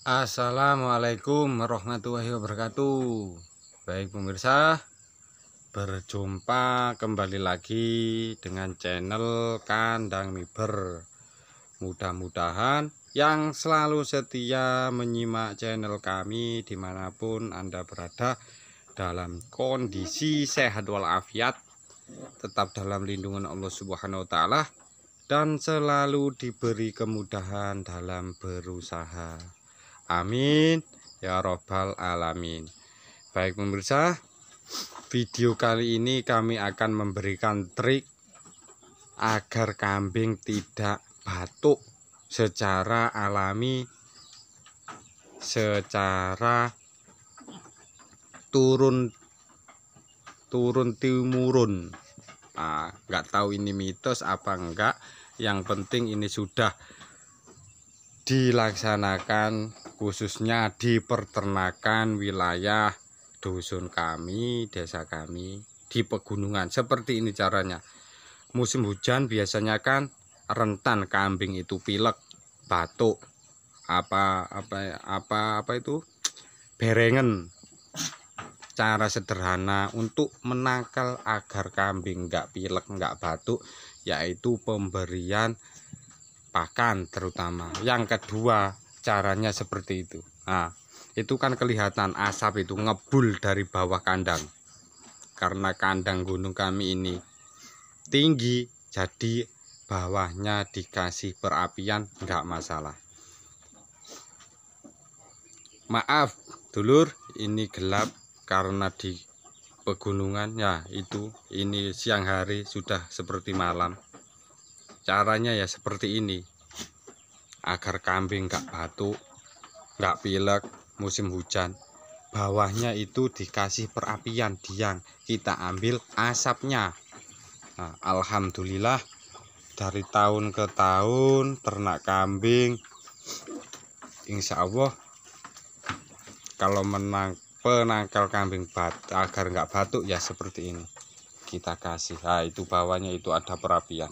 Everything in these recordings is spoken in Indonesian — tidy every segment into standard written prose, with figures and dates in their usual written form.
Assalamualaikum warahmatullahi wabarakatuh. Baik pemirsa, berjumpa kembali lagi dengan channel Kandang Miber. Mudah-mudahan yang selalu setia menyimak channel kami dimanapun Anda berada dalam kondisi sehat walafiat, tetap dalam lindungan Allah Subhanahu wa Ta'ala, dan selalu diberi kemudahan dalam berusaha. Amin ya robbal alamin. Baik pemirsa, video kali ini kami akan memberikan trik agar kambing tidak batuk secara alami, secara turun temurun. Nggak tahu ini mitos apa enggak, yang penting ini sudah dilaksanakan khususnya di peternakan wilayah dusun kami, desa kami di pegunungan. Seperti ini caranya. Musim hujan biasanya kan rentan kambing itu pilek, batuk, apa itu berengen. Cara sederhana untuk menangkal agar kambing nggak pilek, nggak batuk, yaitu pemberian pakan terutama. Yang kedua, caranya seperti itu. Itu kan kelihatan asap itu ngebul dari bawah kandang. Karena kandang gunung kami ini tinggi, jadi bawahnya dikasih perapian nggak masalah. Maaf dulur, ini gelap karena di pegunungan ya, ini siang hari sudah seperti malam. Caranya ya seperti ini, agar kambing nggak batuk, nggak pilek musim hujan. Bawahnya itu dikasih perapian diang, kita ambil asapnya. Alhamdulillah dari tahun ke tahun ternak kambing, insya Allah kalau penangkal kambing agar nggak batuk ya seperti ini kita kasih. Itu bawahnya itu ada perapian.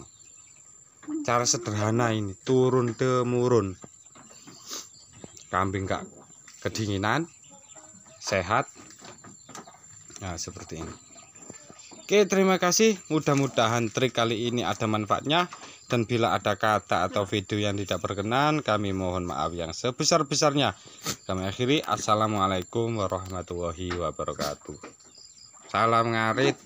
Cara sederhana ini, turun temurun, kambing nggak kedinginan, sehat. Seperti ini. Oke, terima kasih. Mudah-mudahan trik kali ini ada manfaatnya, dan bila ada kata atau video yang tidak berkenan, kami mohon maaf yang sebesar-besarnya. Kami akhiri. Assalamualaikum warahmatullahi wabarakatuh. Salam ngarit.